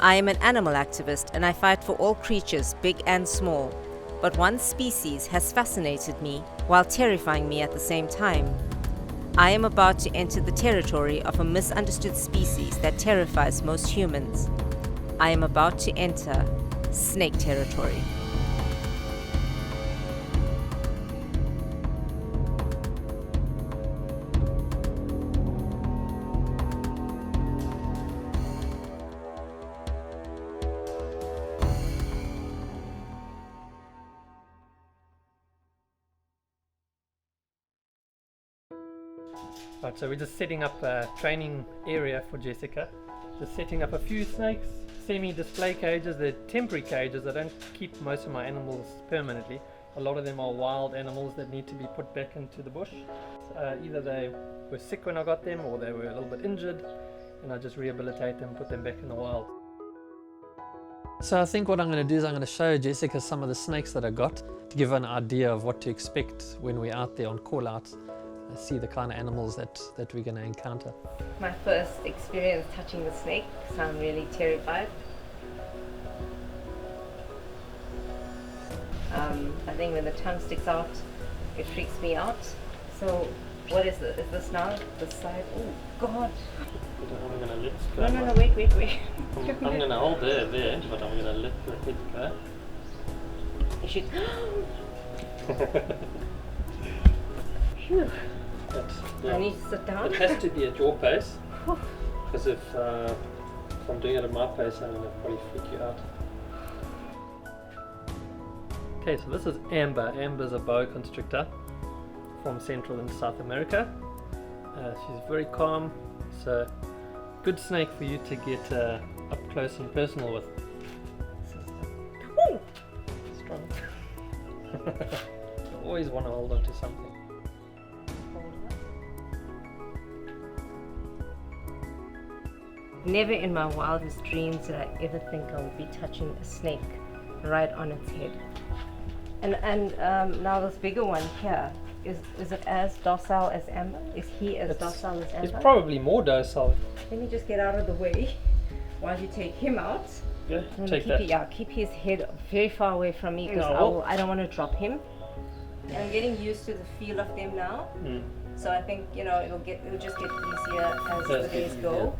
I am an animal activist and I fight for all creatures, big and small. But one species has fascinated me while terrifying me at the same time. I am about to enter the territory of a misunderstood species that terrifies most humans. I am about to enter snake territory. Right, so we're just setting up a training area for Jessica. Just setting up a few snakes, semi-display cages. They're temporary cages. I don't keep most of my animals permanently. A lot of them are wild animals that need to be put back into the bush. Either they were sick when I got them or they were a little bit injured, and I just rehabilitate them, put them back in the wild. So I think what I'm going to do is I'm going to show Jessica some of the snakes that I got to give her an idea of what to expect when we're out there on call-outs. See the kind of animals that we're going to encounter. My first experience touching the snake, so I'm really terrified. I think when the tongue sticks out, it freaks me out. So what is this? Is this now this side? Oh God! I'm going to let go. No, wait. I'm going to hold there, but I'm going to let the head go. You should. Phew. I need to sit down. It has to be at your pace, because if I'm doing it at my pace, I'm going to probably freak you out. Okay, so this is Amber. Amber's a boa constrictor from Central and South America. She's very calm, so good snake for you to get up close and personal with. Ooh. Strong. You always want to hold on to something. Never in my wildest dreams did I ever think I would be touching a snake right on its head. And now this bigger one here, is it as docile as Amber? Is he as docile as Amber? It's probably more docile. Let me just get out of the way while you take him out. Yeah, take that. Keep his head very far away from me because I don't want to drop him. And I'm getting used to the feel of them now. So I think, it'll just get easier as the days go.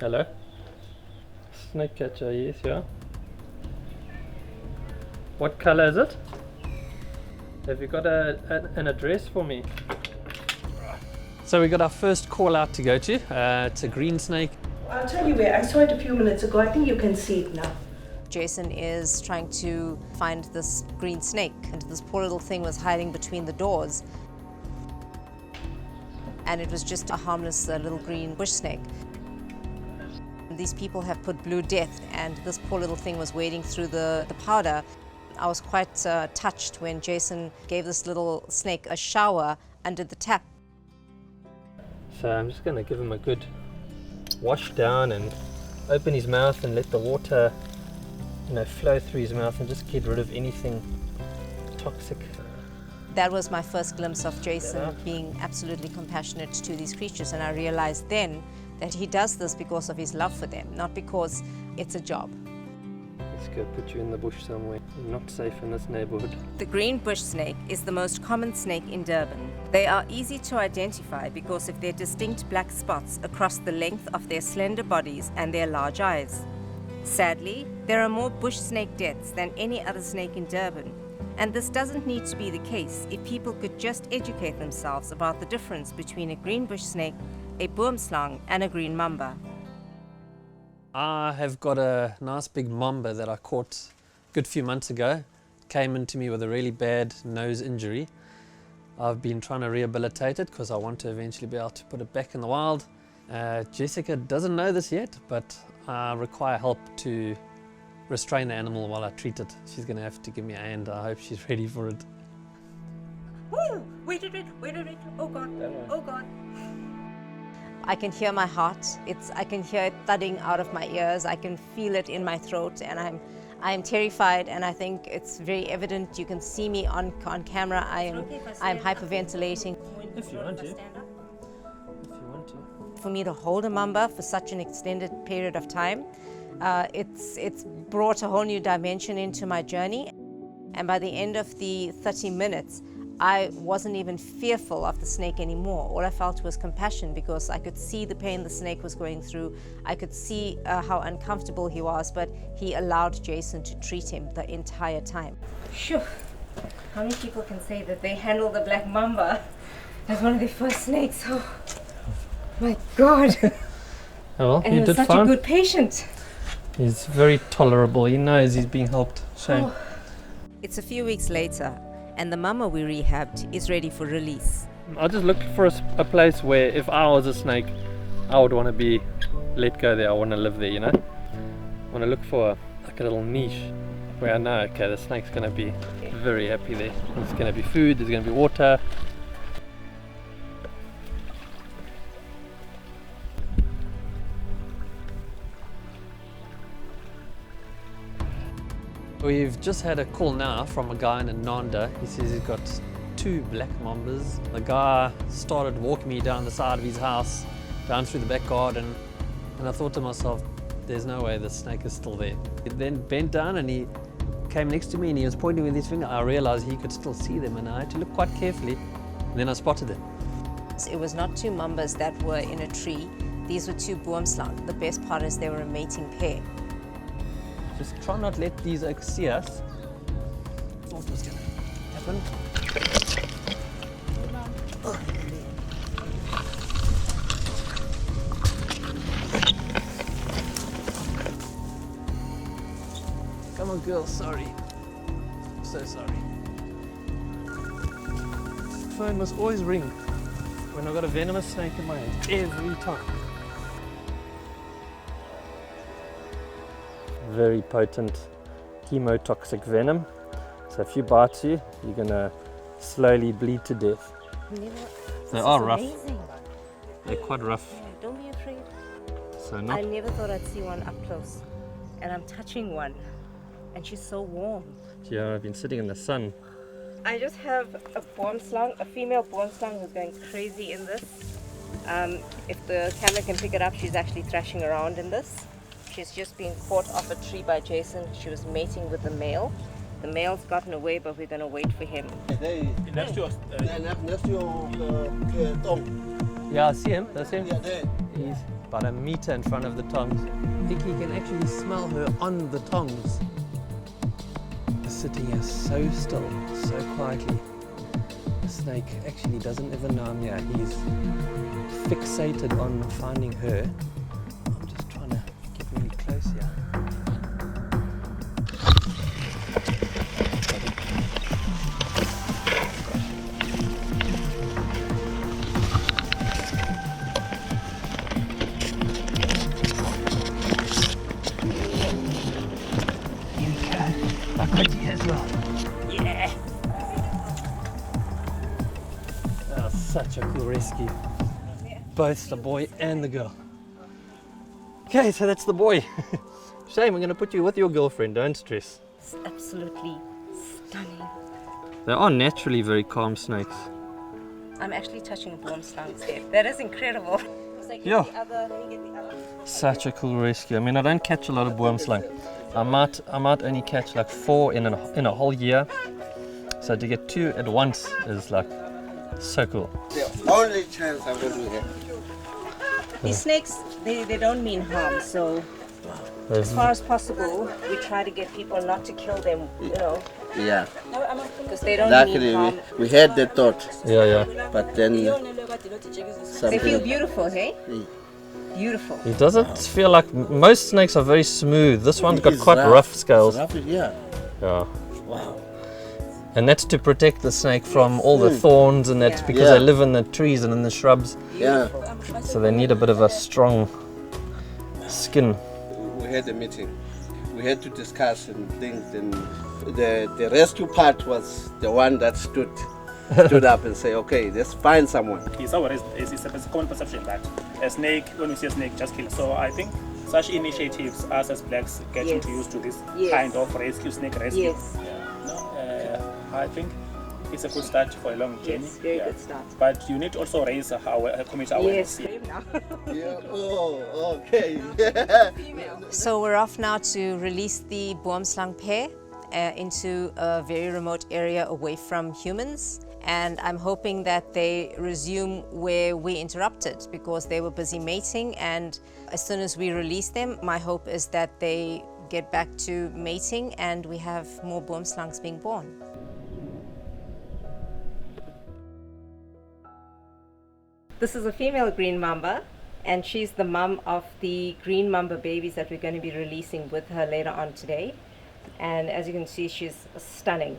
Hello? Snake catcher, yes, yeah. What color is it? Have you got an address for me? So we got our first call out to go to. It's a green snake. I'll tell you where. I saw it a few minutes ago. I think you can see it now. Jason is trying to find this green snake, and this poor little thing was hiding between the doors. And it was just a harmless little green bush snake. These people have put Blue Death, and this poor little thing was wading through the powder. I was quite touched when Jason gave this little snake a shower under the tap. So I'm just going to give him a good wash down and open his mouth and let the water flow through his mouth and just get rid of anything toxic. That was my first glimpse of Jason being absolutely compassionate to these creatures, and I realized then that he does this because of his love for them, not because it's a job. Let's go put you in the bush somewhere. You're not safe in this neighborhood. The green bush snake is the most common snake in Durban. They are easy to identify because of their distinct black spots across the length of their slender bodies and their large eyes. Sadly, there are more bush snake deaths than any other snake in Durban. And this doesn't need to be the case if people could just educate themselves about the difference between a green bush snake, a boomslang, and a green mamba. I have got a nice big mamba that I caught a good few months ago. Came into me with a really bad nose injury. I've been trying to rehabilitate it because I want to eventually be able to put it back in the wild. Jessica doesn't know this yet, but I require help to restrain the animal while I treat it. She's going to have to give me a hand. I hope she's ready for it. Woo! Wait. Oh God. I can hear my heart. I can hear it thudding out of my ears. I can feel it in my throat, and I'm terrified, and I think it's very evident. You can see me on camera. I'm hyperventilating. If you want to. For me to hold a mamba for such an extended period of time, it's brought a whole new dimension into my journey. And by the end of the 30 minutes, I wasn't even fearful of the snake anymore. All I felt was compassion, because I could see the pain the snake was going through. I could see how uncomfortable he was, but he allowed Jason to treat him the entire time. Phew. How many people can say that they handle the black mamba as one of their first snakes? Oh my God. Oh, well, And you he was did such fine. a good patient. He's very tolerable. He knows he's being helped. Shame. Oh. It's a few weeks later, and the mama we rehabbed is ready for release. I just looked for a place where if I was a snake, I would want to be let go there. I want to live there, you know. I want to look for like a little niche where I know, okay, the snake's going to be very happy there. There's going to be food, there's going to be water. We've just had a call now from a guy in Ananda. He says he's got 2 black mambas. The guy started walking me down the side of his house, down through the back garden, and I thought to myself, there's no way the snake is still there. He then bent down and he came next to me and he was pointing with his finger. I realized he could still see them, and I had to look quite carefully, and then I spotted them. It was not 2 mambas that were in a tree. These were 2 boomslang. The best part is they were a mating pair. Just try not let these oaks see us. Thought it was gonna happen. Come on, girl. Sorry. I'm so sorry. The phone must always ring when I've got a venomous snake in my hand. Every time. Very potent chemotoxic venom. So if you bite you, you're gonna slowly bleed to death. They are rough. Amazing. They're quite rough. Yeah, don't be afraid. So I not. never thought I'd see one up close. And I'm touching one. And she's so warm. Yeah, I've been sitting in the sun. I just have a boomslang, a female boomslang who's going crazy in this. If the camera can pick it up, she's actually thrashing around in this. She's just been caught off a tree by Jason. She was mating with the male. The male's gotten away, but we're going to wait for him. Next to your tongue. Yeah, I see him. That's him. Yeah, there. He's about a meter in front of the tongs. I think he can actually smell her on the tongs. He's sitting here so still, so quietly. The snake actually doesn't even know I'm here. He's fixated on finding her. I'm just trying to get really close here. Yeah! That was such a cool rescue. Both the boy and the girl. Okay, so that's the boy. Shame, we're going to put you with your girlfriend, don't stress. It's absolutely stunning. They are naturally very calm snakes. I'm actually touching a boomslang's head. That is incredible. Yeah. Let me get the other. Such a cool rescue. I mean, I don't catch a lot of boomslang. I might only catch like 4 in a whole year. So to get 2 at once is like so cool. The only chance I'm going to get. These snakes, they don't mean harm, so as far as possible, we try to get people not to kill them, you know, Yeah. because they don't Luckily, mean harm. we had the thought, Yeah. but then They something. feel beautiful, hey? Beautiful. It doesn't feel like most snakes are very smooth. This one's got It's quite rough scales. Rough, yeah. Yeah. Wow. And that's to protect the snake from all the thorns and that Yeah. because Yeah. they live in the trees and in the shrubs. Yeah. So they need a bit of a strong skin. We had a meeting. We had to discuss and things, and the rescue part was the one that stood up and say, okay, let's find someone. It's a common perception that a snake, when we see a snake, just kill it. So I think such initiatives, us as blacks, getting Yes. used to this Yes. kind of rescue, snake rescue. Yes. No, I think it's a good start for a long journey. Yes, very good start. But you need to also raise our community awareness. Yes, now. Yeah. Oh, okay. So we're off now to release the boomslang pair into a very remote area away from humans. And I'm hoping that they resume where we interrupted because they were busy mating, and as soon as we release them, my hope is that they get back to mating and we have more boomslangs being born. This is a female green mamba, and she's the mum of the green mamba babies that we're going to be releasing with her later on today. And as you can see, she's stunning.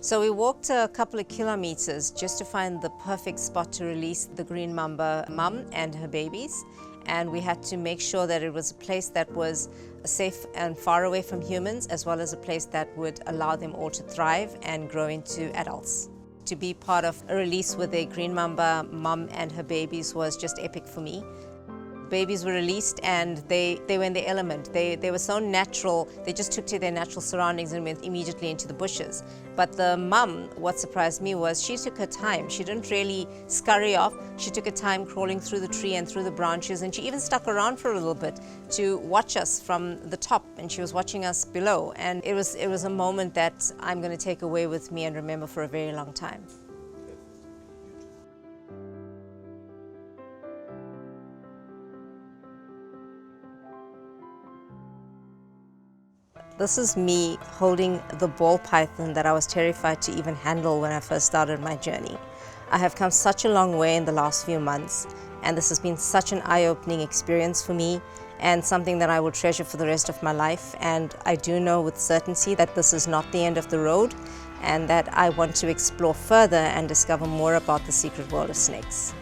So we walked a couple of kilometers just to find the perfect spot to release the green mamba mum and her babies. And we had to make sure that it was a place that was safe and far away from humans, as well as a place that would allow them all to thrive and grow into adults. To be part of a release with a green mamba mum and her babies was just epic for me. Babies were released and they were in their element. They were so natural, they just took to their natural surroundings and went immediately into the bushes. But the mum, what surprised me was she took her time. She didn't really scurry off. She took her time crawling through the tree and through the branches, and she even stuck around for a little bit to watch us from the top, and she was watching us below. And it was a moment that I'm going to take away with me and remember for a very long time. This is me holding the ball python that I was terrified to even handle when I first started my journey. I have come such a long way in the last few months, and this has been such an eye-opening experience for me and something that I will treasure for the rest of my life. And I do know with certainty that this is not the end of the road, and that I want to explore further and discover more about the secret world of snakes.